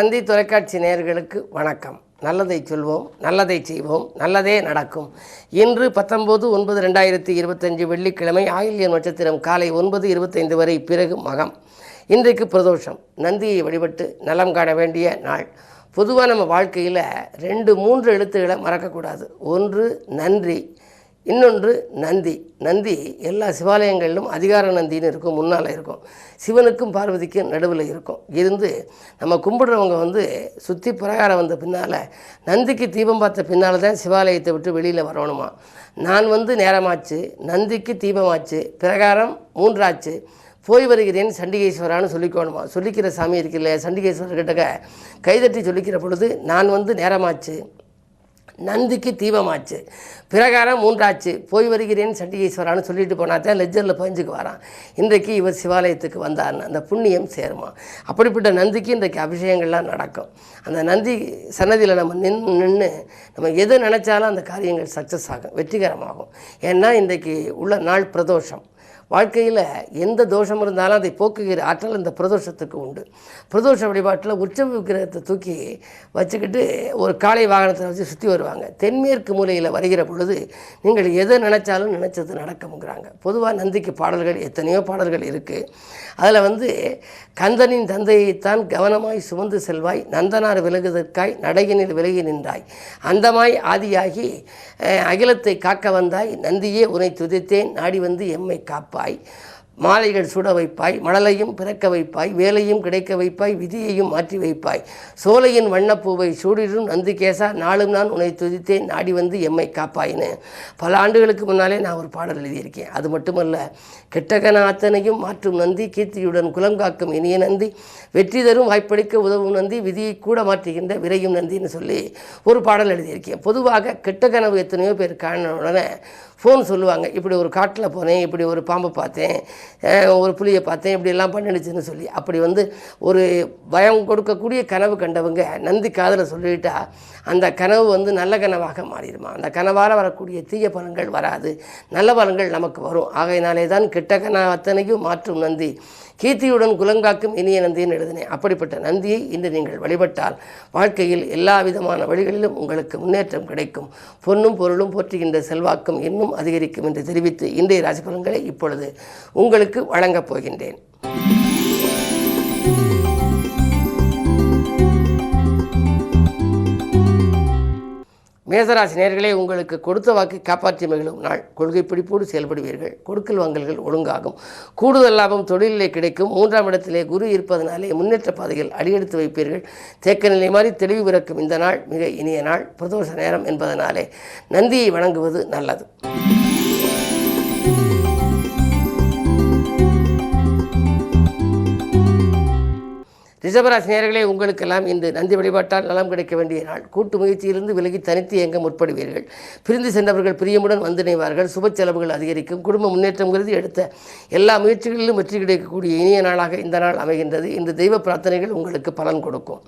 நந்தி தொலைக்காட்சி நேயர்களுக்கு வணக்கம். நல்லதை சொல்வோம், நல்லதை செய்வோம், நல்லதே நடக்கும். இன்று 19/9/2025 வெள்ளிக்கிழமை, ஆயில்யம் நட்சத்திரம் காலை 9:25 வரை, பிறகு மகம். இன்றைக்கு பிரதோஷம். நந்தியை வழிபட்டு நலம் காண வேண்டிய நாள். பொதுவாக நம்ம வாழ்க்கையில் 2-3 எழுத்துக்களை மறக்கக்கூடாது. ஒன்று நன்றி, இன்னொன்று நந்தி. நந்தி எல்லா சிவாலயங்களிலும் அதிகார நந்தின்னு இருக்கும், முன்னால் இருக்கும். சிவனுக்கும் பார்வதிக்கும் நடுவில் இருக்கும். இருந்து நம்ம கும்பிடுறவங்க சுற்றி பிரகாரம் வந்த பின்னால், நந்திக்கு தீபம் பார்த்த பின்னால் தான் சிவாலயத்தை விட்டு வெளியில் வரணுமா. நான் நேரமாச்சு, நந்திக்கு தீபமாச்சு, பிரகாரம் 3ஆச்சு, போய் வருகிறேன் சண்டிகேஸ்வரான்னு சொல்லிக்கணுமா. சொல்லிக்கிற சாமி இருக்குல்ல, சண்டிகேஸ்வரர்கிட்ட கைதட்டி சொல்லிக்கிற பொழுது, நான் நேரமாச்சு, நந்திக்கு தீபமாச்சு, பிரகாரம் 3ஆச்சு, போய் வருகிறேன் சண்டிகேஸ்வரான்னு சொல்லிட்டு போனால் தான் லெஜரில் பதிஞ்சுக்கு வரான். இன்றைக்கு இவர் சிவாலயத்துக்கு வந்தார்னு அந்த புண்ணியம் சேருமா. அப்படிப்பட்ட நந்திக்கு இன்றைக்கு அபிஷேகங்கள்லாம் நடக்கும். அந்த நந்தி சன்னதியில் நம்ம நின்று நம்ம எது நினச்சாலும் அந்த காரியங்கள் சக்ஸஸ் ஆகும், வெற்றிகரமாகும். ஏன்னா இன்றைக்கு உள்ள நாள் பிரதோஷம். வாழ்க்கையில் எந்த தோஷம் இருந்தாலும் அதை போக்குகிற ஆற்றல் இந்த பிரதோஷத்துக்கு உண்டு. பிரதோஷ வழிபாட்டில் உற்சவ விக்கிரகத்தை தூக்கி வச்சுக்கிட்டு ஒரு காளை வாகனத்தை வச்சு சுற்றி வருவாங்க. தென்மேற்கு மூலையில் வருகிற பொழுது நீங்கள் எதை நினச்சாலும் நினச்சது நடக்கும்ங்கிறாங்க. பொதுவாக நந்திக்கு பாடல்கள் எத்தனையோ பாடல்கள் இருக்குது. அதில் கந்தனின் தந்தையைத்தான் கவனமாய் சுமந்து செல்வாய், நந்தனார் விலகுதற்காய் நடையினில் விலகி நின்றாய், அந்தமாய் ஆதியாகி அகிலத்தை காக்க வந்தாய், நந்தியே உன்னை துதித்தேன் நாடி வந்து எம்மை காப்பாய், மாலைகள் சுட வைப்பாய், மணலையும் பிறக்க வைப்பாய், வேலையும் கிடைக்க வைப்பாய், விதியையும் மாற்றி வைப்பாய், சோலையின் வண்ணப்பூவை சூடிடும் நந்திகேசா நாளும் நான் உன்னை துதித்தேன் நாடி வந்து எம்மை காப்பாயின்னு பல ஆண்டுகளுக்கு முன்னாலே நான் ஒரு பாடல் எழுதியிருக்கேன். அது மட்டுமல்ல, கெட்டகன அத்தனையும் மாற்றும் நந்தி, கீர்த்தியுடன் குலம் காக்கும் இனிய நந்தி, வெற்றி தரும் வாய்ப்பளிக்க உதவும் நந்தி, விதியை கூட மாற்றுகின்ற விரையும் நந்தின்னு சொல்லி ஒரு பாடல் எழுதியிருக்கேன். பொதுவாக கெட்ட கனவு எத்தனையோ பேர் காண உடனே ஃபோன் சொல்லுவாங்க, இப்படி ஒரு காட்டில் போனேன், இப்படி ஒரு பாம்பை பார்த்தேன், ஒரு புலியை பார்த்தேன், இப்படியெல்லாம் பண்ணிடுச்சுன்னு சொல்லி. அப்படி ஒரு பயம் கொடுக்கக்கூடிய கனவு கண்டவங்க நந்தி காதில் சொல்லிவிட்டா அந்த கனவு நல்ல கனவாக மாறிடுமா. அந்த கனவால் வரக்கூடிய தீய பலன்கள் வராது, நல்ல பலன்கள் நமக்கு வரும். ஆகையினாலே தான் கெட்ட கனவு அத்தனையும் மாற்றும் நந்தி, கீர்த்தியுடன் குலங்காக்கும் இனிய நந்தின்னு எழுதினேன். அப்படிப்பட்ட நந்தியை இன்று நீங்கள் வழிபட்டால் வாழ்க்கையில் எல்லா விதமான வழிகளிலும் உங்களுக்கு முன்னேற்றம் கிடைக்கும். பொன்னும் பொருளும் போற்றுகின்ற செல்வாக்கும் இன்னும் அதிகரிக்கும் என்று தெரிவித்து இன்றைய ராசி பலன்களை இப்பொழுது உங்களுக்கு வழங்கப் போகின்றேன். மேசராசி நேயர்களே, உங்களுக்கு கொடுத்த வாக்கை காப்பாற்றி மகிழும் நாள். கொள்கை பிடிப்போடு செயல்படுவீர்கள். கொடுக்கல் வாங்கல்கள் ஒழுங்காகும். கூடுதல் லாபம் தொழிலிலே கிடைக்கும். 3ஆம் இடத்திலே குரு இருப்பதனாலே முன்னேற்ற பாதையில் அடியெடுத்து வைப்பீர்கள். தேக்க நிலை மாதிரி தெளிவு பிறக்கும் இந்த நாள் மிக இனிய நாள். பிரதோஷ நேரம் என்பதனாலே நந்தியை வணங்குவது நல்லது. ரிஷபராசி நேயர்களே, உங்களுக்கெல்லாம் இன்று நந்தி வழிபாட்டால் நலம் கிடைக்க வேண்டிய நாள். கூட்டு முயற்சியிலிருந்து விலகி தனித்து இயங்க முற்படுவீர்கள். பிரிந்து சென்றவர்கள் பிரியமுடன் வந்திணைவார்கள். சுப செலவுகள் அதிகரிக்கும். குடும்ப முன்னேற்றம் கருதி எடுத்த எல்லா முயற்சிகளிலும் வெற்றி கிடைக்கக்கூடிய இனிய நாளாக இந்த நாள் அமைகின்றது. இன்று தெய்வ பிரார்த்தனைகள் உங்களுக்கு பலன் கொடுக்கும்.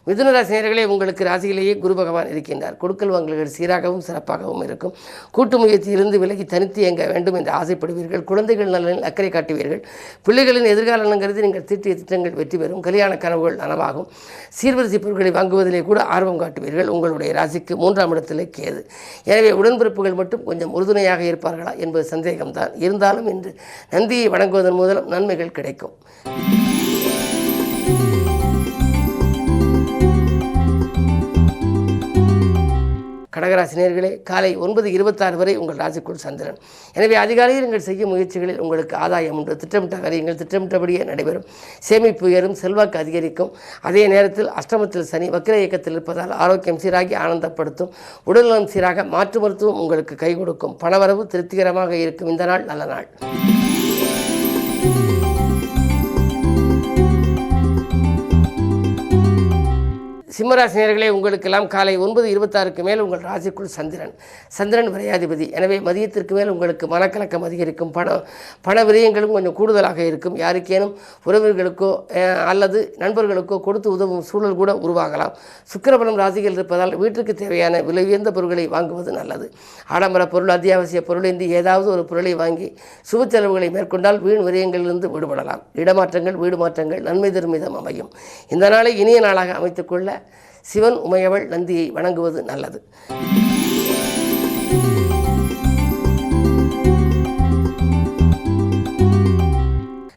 மிதுன ராசி நேயர்களே, உங்களுக்கு ராசியிலேயே குரு பகவான் இருக்கின்றார். கொடுக்கல் வாங்கல்கள் சீராகவும் சிறப்பாகவும் இருக்கும். கூட்டு முயற்சியிலிருந்து விலகி தனித்து இயங்க வேண்டும் என்று ஆசைப்படுவீர்கள். குழந்தைகள் நலனில் அக்கறை காட்டுவீர்கள். பிள்ளைகளின் எதிர்காலம் கருதி நீங்கள் தீட்டிய திட்டங்கள் வெற்றி பெறும். கல்யாண கனவுகள் நனவாகும். சீர்வரிசை பொருட்களை வாங்குவதிலே கூட ஆர்வம் காட்டுவீர்கள். உங்களுடைய ராசிக்கு 3ஆம் இடத்திலே கேது. எனவே உடன்பிறப்புகள் மட்டும் கொஞ்சம் உறுதுணையாக இருப்பார்களா என்பது சந்தேகம்தான். இருந்தாலும் இன்று நந்தியை வணங்குவதன் மூலம் நன்மைகள் கிடைக்கும். கடகராசி நேயர்களே, காலை 9:26 வரை உங்கள் ராசிக்குள் சந்திரன். எனவே அதிகாலையில் நீங்கள் செய்யும் முயற்சிகளில் உங்களுக்கு ஆதாயம் உண்டு. திட்டமிட்ட காரியங்கள் திட்டமிட்டபடியே நடைபெறும். சேமிப்பு உயரும். செல்வாக்கு அதிகரிக்கும். அதே நேரத்தில் அஷ்டமத்தில் சனி வக்ர இயக்கத்தில் இருப்பதால் ஆரோக்கியம் சீராகி ஆனந்தப்படுத்தும். உடல்நலம் சீராக மாற்று மருத்துவம் உங்களுக்கு கை கொடுக்கும். பணவரவு திருப்திகரமாக இருக்கும். இந்த நாள் நல்ல நாள். சிம்மராசினியர்களே, உங்களுக்கெல்லாம் காலை 9:26 மேல் உங்கள் ராசிக்குள் சந்திரன் விரையாதிபதி. எனவே மதியத்திற்கு மேல் உங்களுக்கு மனக்கலக்கம் அதிகரிக்கும். பண விரயங்களும் கொஞ்சம் கூடுதலாக இருக்கும். யாருக்கேனும் உறவினர்களுக்கோ அல்லது நண்பர்களுக்கோ கொடுத்து உதவும் சூழல் கூட உருவாகலாம். சுக்கிரபலம் ராசிகள் இருப்பதால் வீட்டுக்கு தேவையான விலை உயர்ந்த பொருட்களை வாங்குவது நல்லது. ஆடம்பர பொருள், அத்தியாவசிய பொருள் என்று ஏதாவது ஒரு பொருளை வாங்கி சுப செலவுகளை மேற்கொண்டால் வீண் விரயங்களிலிருந்து விடுபடலாம். இடமாற்றங்கள், வீடு மாற்றங்கள் நன்மை தரும் விதம் அமையும். இந்த நாளை இனிய நாளாக அமைத்துக்கொள்ள சிவன், உமையவள், நந்தியை வணங்குவது நல்லது.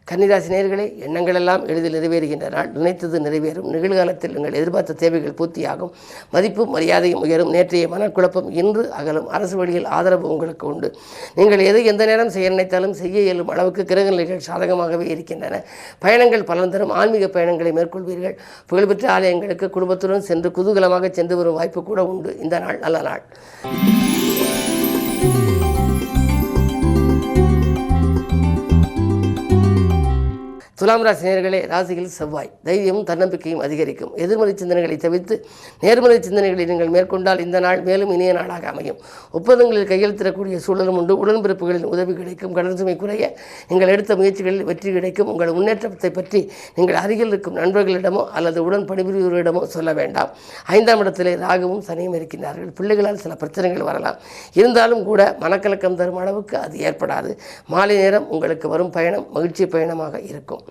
கன்னிராசி நேயர்களே, எண்ணங்கள் எல்லாம் எளிதில் நிறைவேறுகின்ற நாள். நினைத்தது நிறைவேறும். நிகழ்காலத்தில் நீங்கள் எதிர்பார்த்த தேவைகள் பூர்த்தியாகும். மதிப்பும் மரியாதையும் உயரும். நேற்றைய மனக்குழப்பம் இன்று அகலும். அரசு வழியில் ஆதரவு உங்களுக்கு உண்டு. நீங்கள் எந்த நேரம் செய்ய நினைத்தாலும் செய்ய இயலும் அளவுக்கு கிரக நிலைகள் சாதகமாகவே இருக்கின்றன. பயணங்கள் பலன் தரும். ஆன்மீக பயணங்களை மேற்கொள்வீர்கள். புகழ்பெற்ற ஆலயங்களுக்கு குடும்பத்துடன் சென்று குதூகலமாக சென்று வரும் வாய்ப்பு கூட உண்டு. இந்த நாள் நல்ல நாள். துலாம் ராசி நேயர்களே, ராசியில் செவ்வாய். தைரியமும் தன்னம்பிக்கையும் அதிகரிக்கும். எதிர்மறை சிந்தனைகளை தவிர்த்து நேர்மறை சிந்தனைகளை நீங்கள் மேற்கொண்டால் இந்த நாள் மேலும் இனிய நாளாக அமையும். ஒப்பந்தங்களில் கையெழுத்திடக்கூடிய சூழலும் உண்டு. உடன்பிறப்புகளின் உதவி கிடைக்கும். கடன் சுமை குறைய நீங்கள் எடுத்த முயற்சிகளில் வெற்றி கிடைக்கும். உங்கள் முன்னேற்றத்தை பற்றி நீங்கள் அருகில் இருக்கும் நண்பர்களிடமோ அல்லது உடன் பணிபுரிவோரிடமோ சொல்ல வேண்டாம். 5ஆம் இடத்திலே ராகுவும் சனியும் இருக்கின்றார்கள். பிள்ளைகளால் சில பிரச்சனைகள் வரலாம். இருந்தாலும் கூட மனக்கலக்கம் தரும் அளவுக்கு அது ஏற்படாது. மாலை நேரம் உங்களுக்கு வரும் பயணம் மகிழ்ச்சி பயணமாக இருக்கும்.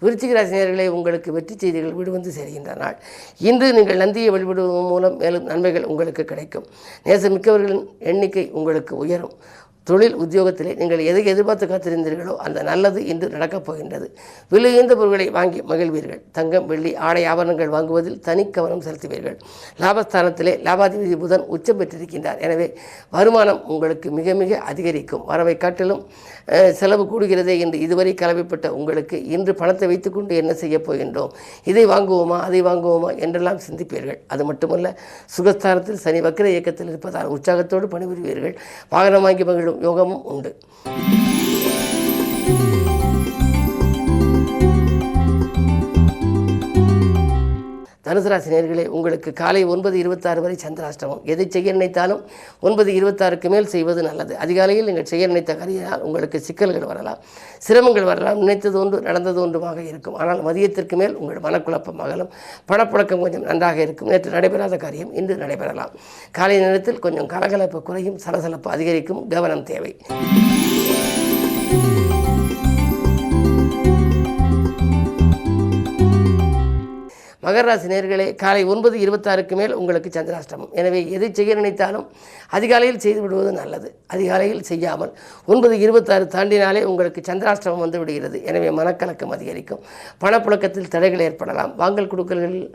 விருச்சிக ராசி நேயர்களே, உங்களுக்கு வெற்றி செய்திகள் வீடு வந்து சேர்கின்ற நாள். இன்று நீங்கள் நந்தியை வழிபடுவதன் மூலம் மேலும் நன்மைகள் உங்களுக்கு கிடைக்கும். நேசமிக்கவர்களின் எண்ணிக்கை உங்களுக்கு உயரும். தொழில் உத்தியோகத்திலே நீங்கள் எதை எதிர்பார்த்து காத்திருந்தீர்களோ அந்த நல்லது இன்று நடக்கப் போகின்றது. விலையுயர்ந்த பொருட்களை வாங்கி மகிழ்வீர்கள். தங்கம், வெள்ளி, ஆடை ஆபரணங்கள் வாங்குவதில் தனி கவனம் செலுத்துவீர்கள். லாபஸ்தானத்திலே லாபாதிபதி புதன் உச்சம் பெற்றிருக்கின்றார். எனவே வருமானம் உங்களுக்கு மிக மிக அதிகரிக்கும். வரவை காட்டிலும் செலவு கூடுகிறதே என்று இதுவரை கலவைப்பட்ட உங்களுக்கு இன்று பணத்தை வைத்துக்கொண்டு என்ன செய்ய போகின்றோம், இதை வாங்குவோமா அதை வாங்குவோமா என்றெல்லாம் சிந்திப்பீர்கள். அது மட்டுமல்ல, சுகஸ்தானத்தில் சனி வக்கிர இயக்கத்தில் இருப்பதால் உற்சாகத்தோடு பணிபுரிவீர்கள். வாகனம் வாங்கி மகிழும் யோகமும் உண்டு. தனுசு ராசி நேயர்களே, உங்களுக்கு காலை 9:26 வரை சந்திராஷ்டமம். எதை செய்ய நினைத்தாலும் 9:26 மேல் செய்வது நல்லது. அதிகாலையில் நீங்கள் செய்ய நினைத்த காரியத்தால் உங்களுக்கு சிக்கல்கள் வரலாம், சிரமங்கள் வரலாம். நினைத்தது ஒன்று நடந்தது ஒன்றுமாக இருக்கும். ஆனால் மதியத்திற்கு மேல் உங்கள் மனக்குழப்பம் அகலும். பணப்புழக்கம் கொஞ்சம் நன்றாக இருக்கும். நேற்று நடைபெறாத காரியம் இன்று நடைபெறலாம். காலை நேரத்தில் கொஞ்சம் கலகலப்பு குறையும், சலசலப்பு அதிகரிக்கும். கவனம் தேவை. மகர ராசி நேயர்களே, காலை 9:26 மேல் உங்களுக்கு சந்திராஷ்டமம். எனவே எதை செய்ய நினைத்தாலும் அதிகாலையில் செய்து விடுவது நல்லது. அதிகாலையில் செய்யாமல் 9:26 தாண்டினாலே உங்களுக்கு சந்திராஷ்டமம் வந்து விடுகிறது. எனவே மனக்கலக்கம் அதிகரிக்கும். பணப்புழக்கத்தில் தடைகள் ஏற்படலாம். வாங்கல் கொடுக்கல்களில்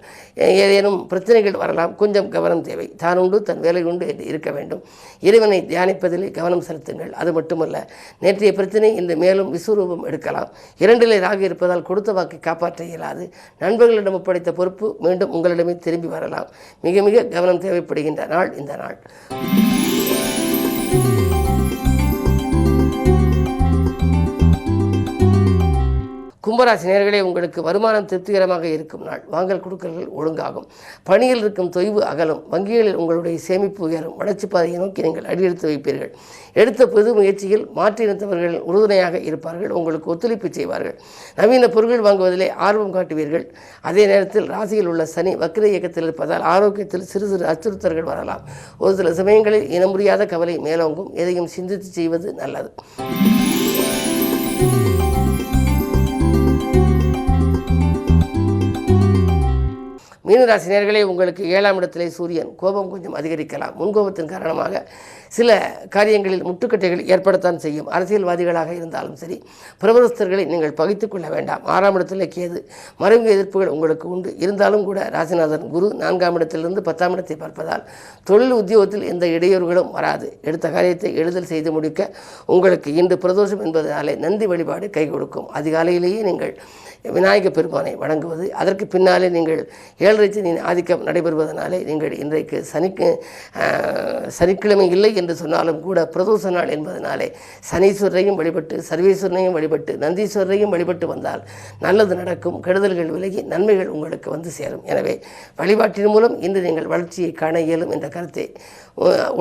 ஏதேனும் பிரச்சனைகள் வரலாம். கொஞ்சம் கவனம் தேவை. தான் உண்டு தன் வேலை உண்டு என்று இருக்க வேண்டும். இறைவனை தியானிப்பதில் கவனம் செலுத்துங்கள். அது மட்டுமல்ல, நேற்றைய பிரச்சனை இன்று மேலும் விஸ்வரூபம் எடுக்கலாம். 2இலே ராகு இருப்பதால் கொடுத்த வாக்கை காப்பாற்ற இயலாது. நண்பர்களிடம் ஒப்படைத்த பொறுப்பு மீண்டும் உங்களிடமே திரும்பி வரலாம். மிக மிக கவனம் தேவைப்படுகின்ற நாள் இந்த நாள். கும்பராசி நேயர்களே, உங்களுக்கு வருமானம் திருப்திகரமாக இருக்கும் நாள். வாங்கல் கொடுக்கல்கள் ஒழுங்காகும். பணியில் இருக்கும் தொய்வு அகலும். வங்கிகளில் உங்களுடைய சேமிப்பு உயரும். வளர்ச்சி பாதையை நோக்கி நீங்கள் அடியெடுத்து வைப்பீர்கள். எடுத்த பொது முயற்சியில் மாற்றி இனத்தவர்கள் உறுதுணையாக இருப்பார்கள். உங்களுக்கு ஒத்துழைப்பு செய்வார்கள். நவீன பொருட்கள் வாங்குவதிலே ஆர்வம் காட்டுவீர்கள். அதே நேரத்தில் ராசியில் உள்ள சனி வக்கிர இயக்கத்தில் இருப்பதால் ஆரோக்கியத்தில் சிறு சிறு அச்சுறுத்தல்கள் வரலாம். ஒரு சில சமயங்களில் இன முடியாத கவலை மேலோங்கும். எதையும் சிந்தித்து செய்வது நல்லது. மீனராசி நேயர்களே, உங்களுக்கு 7ஆம் இடத்திலே சூரியன். கோபம் கொஞ்சம் அதிகரிக்கலாம். முன்கோபத்தின் காரணமாக சில காரியங்களில் முட்டுக்கட்டைகள் ஏற்படத்தான் செய்யும். அரசியல்வாதிகளாக இருந்தாலும் சரி, பிரபலஸ்தர்களை நீங்கள் பகைத்துக் கொள்ள வேண்டாம். 6ஆம் இடத்திலே கேது. மறைமுக எதிர்ப்புகள் உங்களுக்கு உண்டு. இருந்தாலும் கூட ராசிநாதன் குரு 4ஆம் இடத்திலிருந்து 10ஆம் இடத்தை பார்ப்பதால் தொழில் உத்தியோகத்தில் எந்த இடையூறுகளும் வராது. எடுத்த காரியத்தை எளிதில் செய்து முடிக்க உங்களுக்கு இன்று பிரதோஷம் என்பதனாலே நந்தி வழிபாடு கை கொடுக்கும். அதிகாலையிலேயே நீங்கள் விநாயக பெருமானை வணங்குவது. அதற்கு பின்னாலே நீங்கள் 7.5 சனி ஆதிக்கம் நடைபெறுவதனாலே நீங்கள் இன்றைக்கு சனிக்கிழமை இல்லை என்று சொன்னாலும் கூட பிரதோஷ நாள் என்பதனாலே சனீஸ்வரரையும் வழிபட்டு சர்வேஸ்வரனையும் வழிபட்டு நந்தீஸ்வரரையும் வழிபட்டு வந்தால் நல்லது நடக்கும். கெடுதல்கள் விலகி நன்மைகள் உங்களுக்கு வந்து சேரும். எனவே வழிபாட்டின் மூலம் இன்று நீங்கள் வளர்ச்சியை காண இயலும் என்ற கருத்தை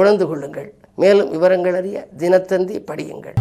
உணர்ந்து கொள்ளுங்கள். மேலும் விவரங்கள் அறிய தினத்தந்தி படியுங்கள்.